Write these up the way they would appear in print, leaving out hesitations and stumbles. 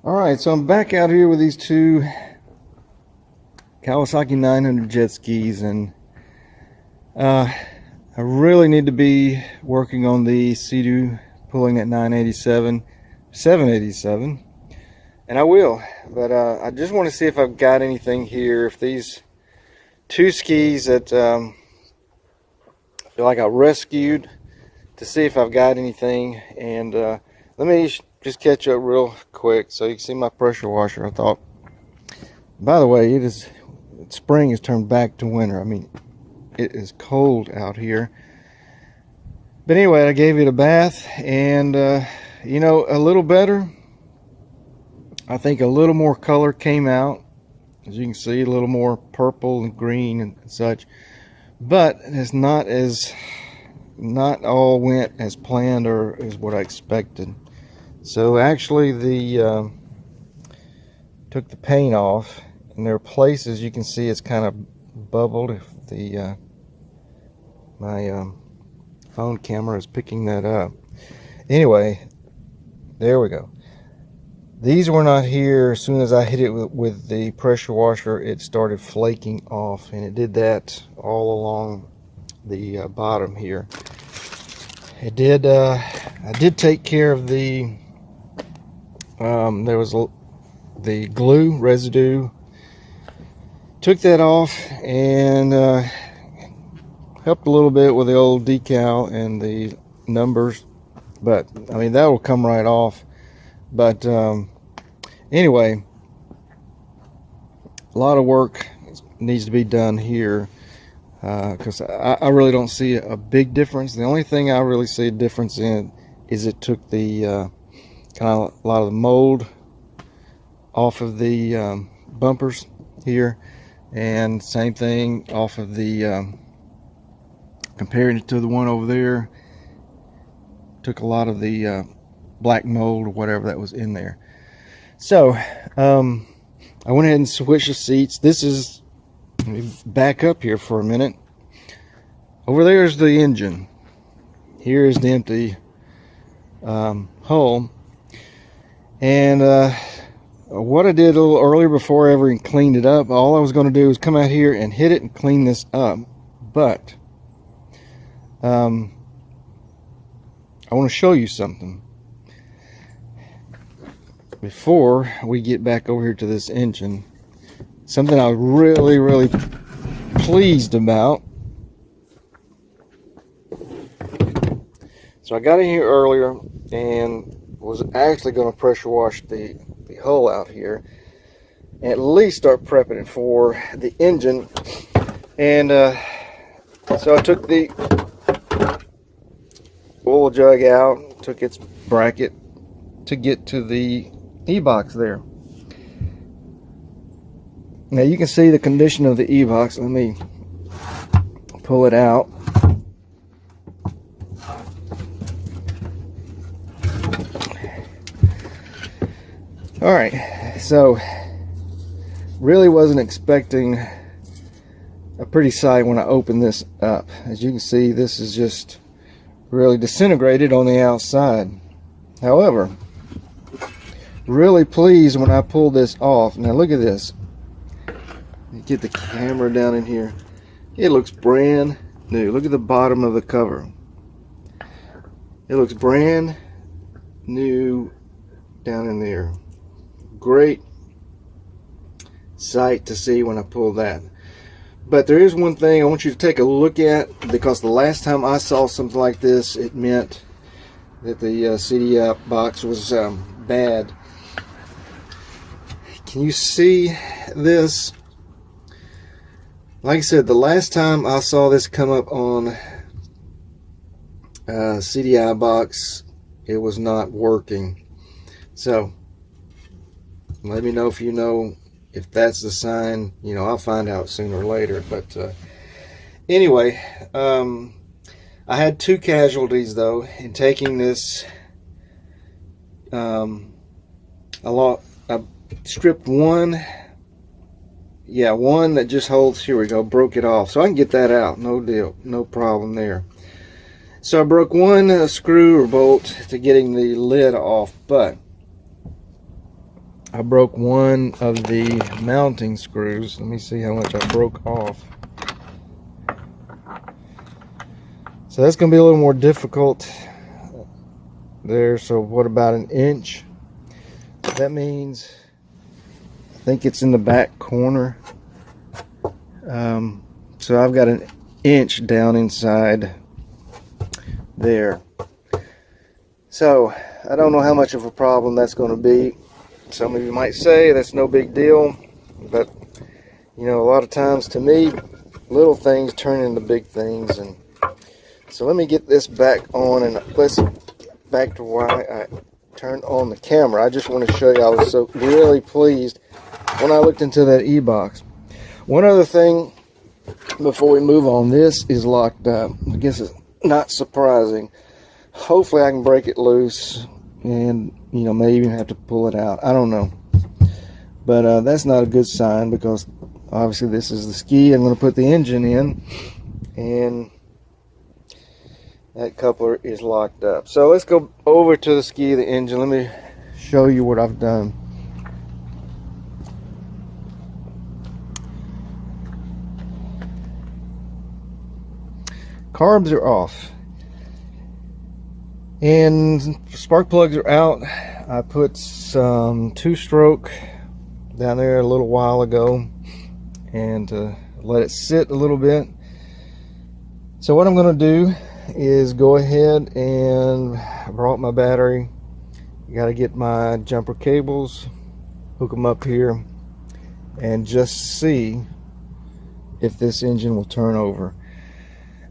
Alright, so I'm back out here with these two Kawasaki 900 jet skis, and I really need to be working on the Sea-Doo pulling at 987, 787, and I will. But I just want to see if I've got anything here, if these two skis that I feel like I rescued, to see if I've got anything. And let me just catch up real quick so you can see my pressure washer. I thought, by the way, spring has turned back to winter. I mean, it is cold out here. But anyway, I gave it a bath, and you know, a little better. I think a little more color came out, as you can see, a little more purple and green and such. But it's not all went as planned or as what I expected. So actually, took the paint off, and there are places you can see it's kind of bubbled. If my phone camera is picking that up. Anyway, there we go. These were not here. As soon as I hit it with the pressure washer, it started flaking off, and it did that all along the bottom here. It did. I did take care of the. There was the glue residue. Took that off and helped a little bit with the old decal and the numbers, but I mean that will come right off. But anyway, a lot of work needs to be done here, because I really don't see a big difference. The only thing I really see a difference in is it took the kind of a lot of the mold off of the bumpers here, and same thing off of the comparing it to the one over there, took a lot of the black mold or whatever that was in there. So I went ahead and switched the seats. This is, let me back up here for a minute. Over there is the engine. Here is the empty hull. And what I did a little earlier, before I ever cleaned it up, all I was going to do was come out here and hit it and clean this up. But I want to show you something before we get back over here to this engine. Something I was really pleased about. So I got in here earlier and was actually going to pressure wash the hull out here, and at least start prepping it for the engine. And so I took the oil jug out, took its bracket to get to the ebox there. Now you can see the condition of the ebox. Let me pull it out. All right, so really wasn't expecting a pretty sight when I opened this up. As you can see, this is just really disintegrated on the outside. However, really pleased when I pulled this off. Now look at this. Get the camera down in here. It looks brand new. Look at the bottom of the cover. It looks brand new down in there. Great sight to see when I pull that. But there is one thing I want you to take a look at, because the last time I saw something like this, it meant that the CD box was bad. Can you see this? Like I said, the last time I saw this come up on CDI box, it was not working. So let me know if you know if that's the sign. You know, I'll find out sooner or later. But anyway, I had two casualties though in taking this. I stripped one. Yeah, one that just holds. Here we go. Broke it off, so I can get that out. No deal. No problem there. So I broke one screw or bolt to getting the lid off, but I broke one of the mounting screws. Let me see how much I broke off. So that's going to be a little more difficult there. So what about an inch? That means I think it's in the back corner. So I've got an inch down inside there. So I don't know how much of a problem that's going to be. Some of you might say that's no big deal, but you know, a lot of times to me, little things turn into big things. And so let me get this back on, and let's get back to why I turned on the camera. I just want to show you I was so really pleased when I looked into that ebox. One other thing before we move on, this is locked up. I guess it's not surprising. Hopefully I can break it loose, and you know, maybe even have to pull it out. I don't know, but that's not a good sign, because obviously this is the ski I'm going to put the engine in, and that coupler is locked up. So let's go over to the ski, the engine. Let me show you what I've done. Carbs are off, and spark plugs are out. I put some 2-stroke down there a little while ago, and let it sit a little bit. So what I'm going to do is go ahead and I brought my battery. You got to get my jumper cables, hook them up here, and just see if this engine will turn over.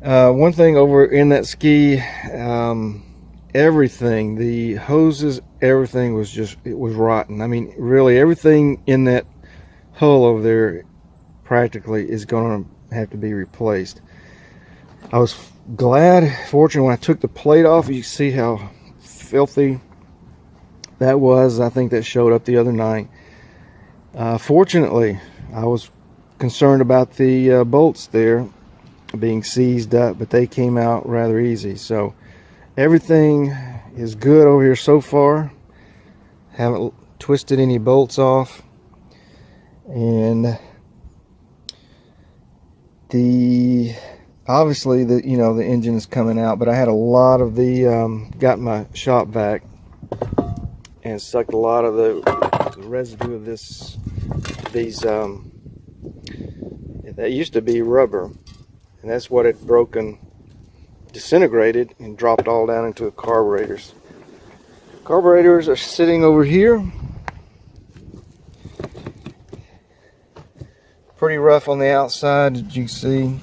One thing over in that ski, everything, the hoses, everything was just, it was rotten. I mean, really everything in that hull over there practically is going to have to be replaced. I was fortunate when I took the plate off. You see how filthy that was. I think that showed up the other night. Fortunately, I was concerned about the bolts there being seized up, but they came out rather easy. So everything is good over here so far. Haven't twisted any bolts off, and obviously the engine is coming out, but I had a lot of the got my shop vac and sucked a lot of the residue of these that used to be rubber. And that's what had broken, disintegrated, and dropped all down into the carburetors. Carburetors are sitting over here. Pretty rough on the outside, as you can see,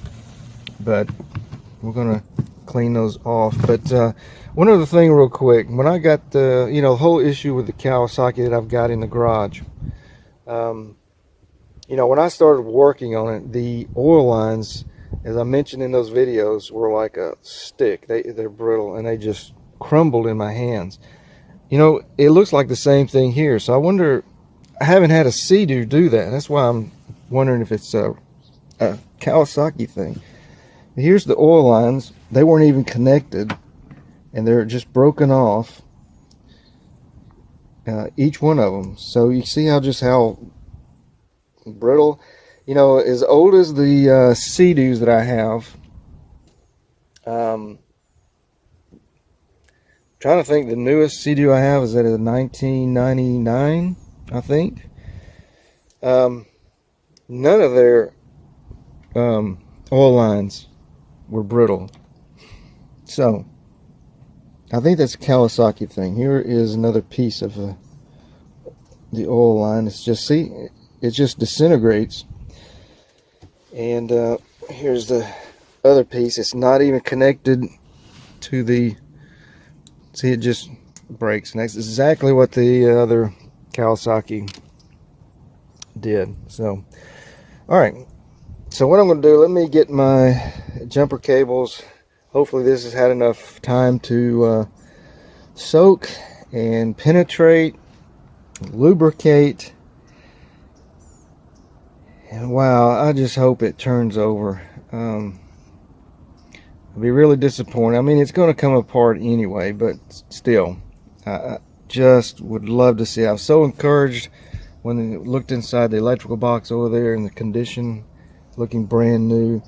but we're gonna clean those off. But one other thing real quick, when I got the the whole issue with the Kawasaki that I've got in the garage, when I started working on it, the oil lines, as I mentioned in those videos, were like a stick. They're brittle, and they just crumbled in my hands. It looks like the same thing here. So I wonder, I haven't had a Sea-Doo do that. That's why I'm wondering if it's a Kawasaki thing. Here's the oil lines. They weren't even connected, and they're just broken off, each one of them. So you see how brittle. As old as the Sea-Doos that I have, trying to think, the newest Sea-Doo I have is at a 1999, I think. None of their oil lines were brittle. So I think that's a Kawasaki thing. Here is another piece of the oil line. It's just, see, it just disintegrates. And here's the other piece. It's not even connected to the, see, it just breaks. And that's exactly what the other Kawasaki did. So all right, so what I'm going to do, let me get my jumper cables. Hopefully this has had enough time to soak and penetrate, lubricate. And wow, I just hope it turns over. I'll be really disappointed. I mean, it's going to come apart anyway, but still, just would love to see. I was so encouraged when I looked inside the electrical box over there, and the condition looking brand new.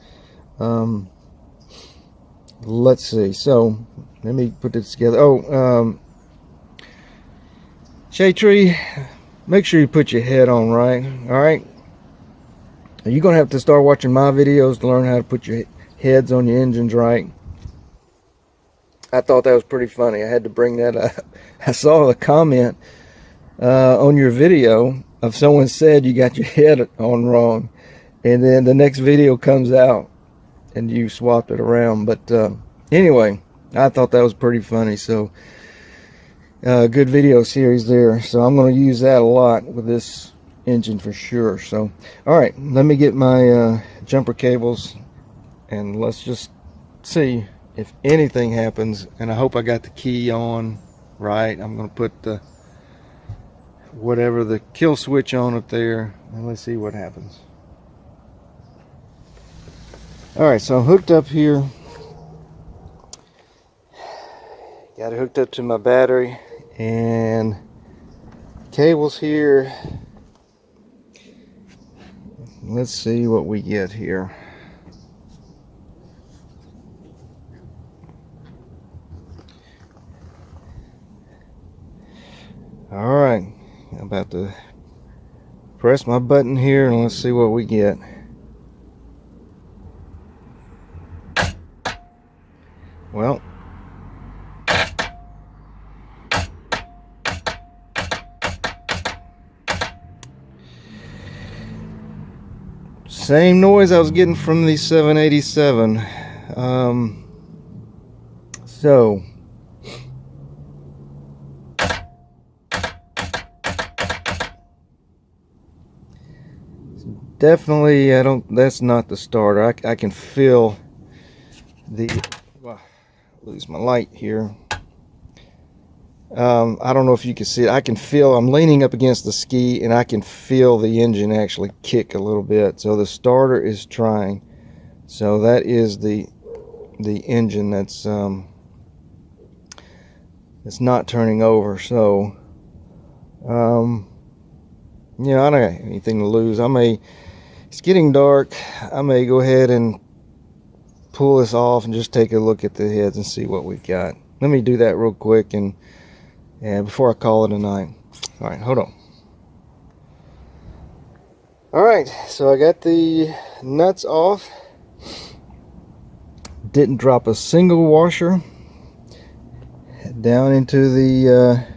Let's see. So let me put this together. Shade Tree, make sure you put your head on right. All right. You're gonna have to start watching my videos to learn how to put your heads on your engines right. I thought that was pretty funny. I had to bring that up. I saw a comment on your video of someone said you got your head on wrong, and then the next video comes out and you swapped it around. But anyway, I thought that was pretty funny. So good video series there. So I'm going to use that a lot with this engine for sure. So all right, let me get my jumper cables and let's just see if anything happens. And I hope I got the key on right. I'm going to put the whatever the kill switch on up there, and let's see what happens. Alright, so I'm hooked up here. Got it hooked up to my battery and cables here. Let's see what we get here. Alright, I'm about to press my button here and let's see what we get. Well, same noise I was getting from the 787. So definitely, that's not the starter. I can feel the, well, lose my light here. I don't know if you can see it. I can feel, I'm leaning up against the ski and I can feel the engine actually kick a little bit. So the starter is trying. So that is the engine that's not turning over. So you know, I don't have anything to lose. It's getting dark. I may go ahead and pull this off and just take a look at the heads and see what we've got. Let me do that real quick and before I call it a night. All right, hold on. All right, so I got the nuts off. Didn't drop a single washer down into the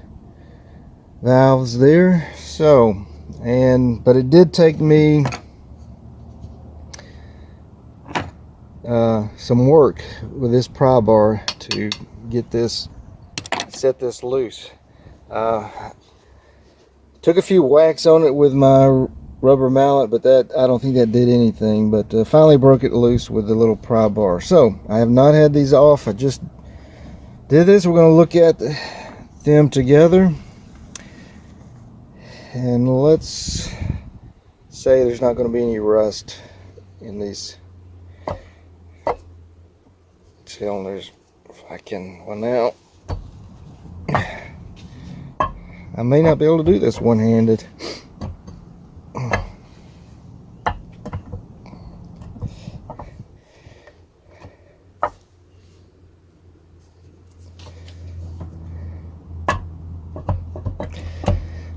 valves there. So, but it did take me some work with this pry bar to get this, set this loose. Took a few whacks on it with my rubber mallet, but I don't think that did anything. But finally broke it loose with the little pry bar. So I have not had these off. I just did this. We're going to look at them together, and let's say there's not going to be any rust in these cylinders. If I can, well, now I may not be able to do this one-handed.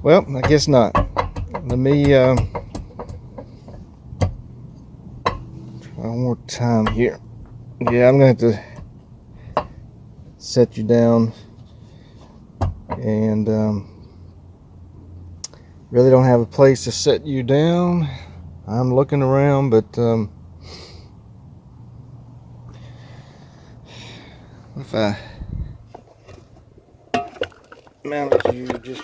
Well, I guess not. Let me try one more time here. Yeah, I'm going to have to set you down, and really don't have a place to set you down. I'm looking around, but if I mounted you just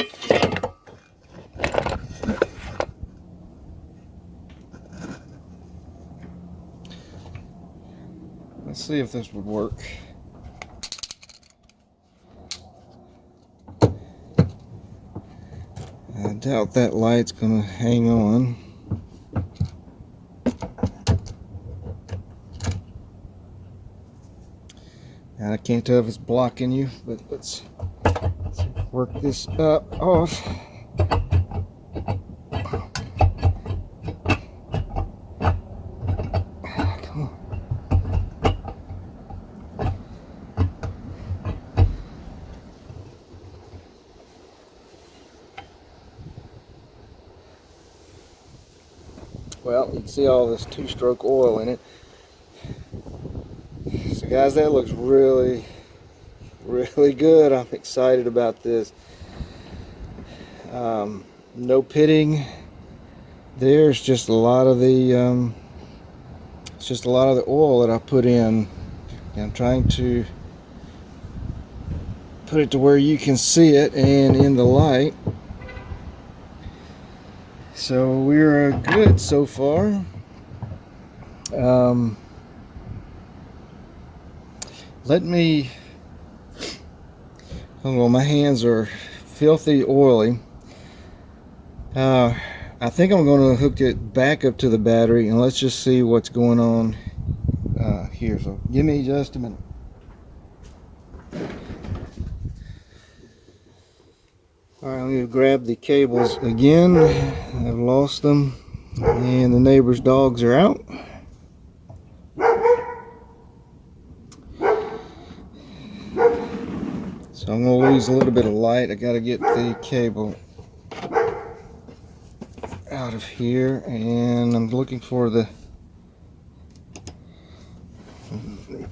let's see if this would work. I doubt that light's gonna hang on. And I can't tell if it's blocking you, but let's see. work this up off. Come on. Well, you can see all this two-stroke oil in it. So guys, that looks really good. I'm excited about this. No pitting. There's just a lot of the it's just a lot of the oil that I put in. And I'm trying to put it to where you can see it and in the light. So we're good so far. Let me, hold on, my hands are filthy oily. I think I'm going to hook it back up to the battery and let's just see what's going on here. So give me just a minute. Alright, I'm going to grab the cables again. I've lost them and the neighbor's dogs are out. So I'm going to lose a little bit of light. I got to get the cable out of here, and I'm looking for the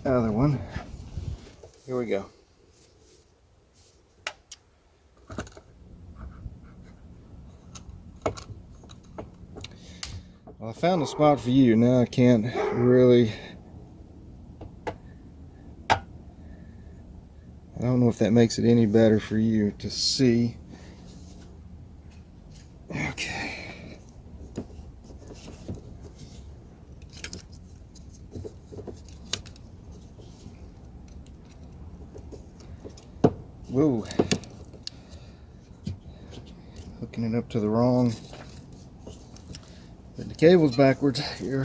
other one. Here we go. Well, I found a spot for you. Now I can't really, I don't know if that makes it any better for you to see. Okay. Whoa. Hooking it up to the wrong. Put the cable's backwards here.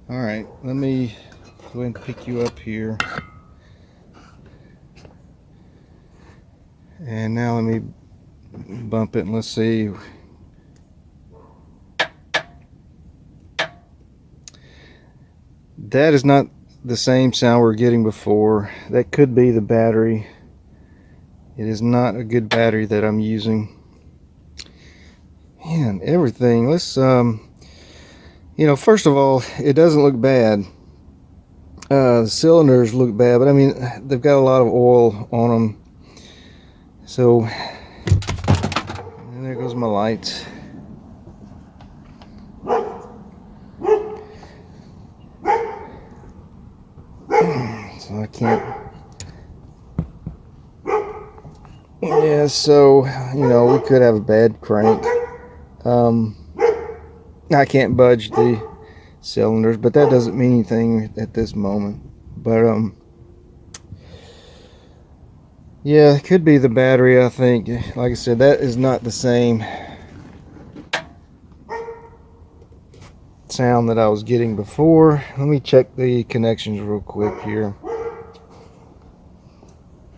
Alright, let me go ahead and pick you up here. And now let me bump it and let's see. That is not the same sound we're getting before. That could be the battery. It is not a good battery that I'm using. Man, everything. Let's you know, first of all, it doesn't look bad. The cylinders look bad, but I mean, they've got a lot of oil on them. So, and there goes my lights. So I can't. Yeah, so, you know, we could have a bad crank. I can't budge the cylinders, but that doesn't mean anything at this moment. But yeah, it could be the battery. I think, like I said, that is not the same sound that I was getting before. Let me check the connections real quick here.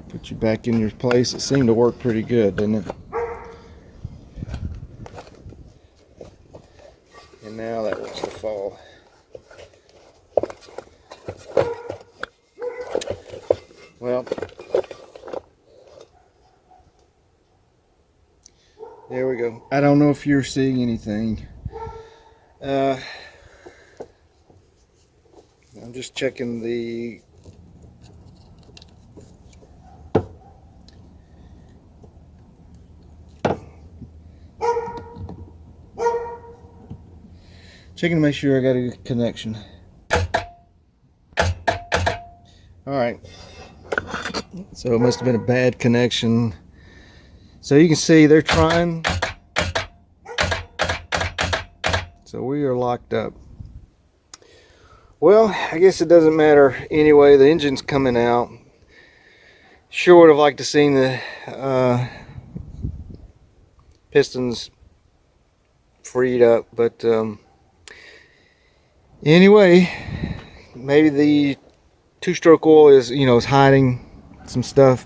Put you back in your place. It seemed to work pretty good, didn't it? And now that wants to fall. Well, there we go. I don't know if you're seeing anything. I'm just checking the to make sure I got a good connection. Alright, so it must have been a bad connection. So you can see they're trying. So we are locked up. Well, I guess it doesn't matter anyway. The engine's coming out. Sure would have liked to seen the pistons freed up, but Anyway, maybe the two-stroke oil is, is hiding some stuff.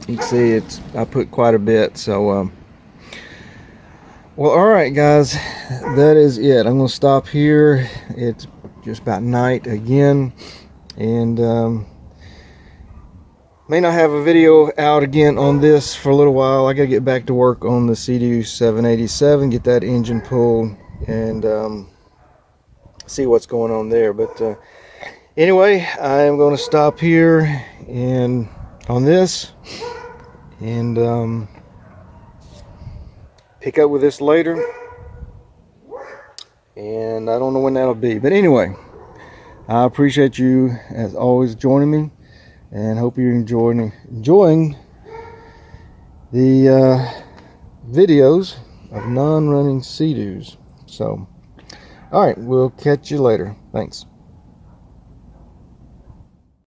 You can see I put quite a bit. So well, all right guys, that is it. I'm gonna stop here. It's just about night again, and may not have a video out again on this for a little while. I gotta get back to work on the Sea-Doo 787, get that engine pulled, and see what's going on there. But anyway, I am going to stop here and on this, and pick up with this later. And I don't know when that'll be, but anyway, I appreciate you as always joining me, and hope you're enjoying the videos of non-running Sea-Doos. So all right, we'll catch you later. Thanks.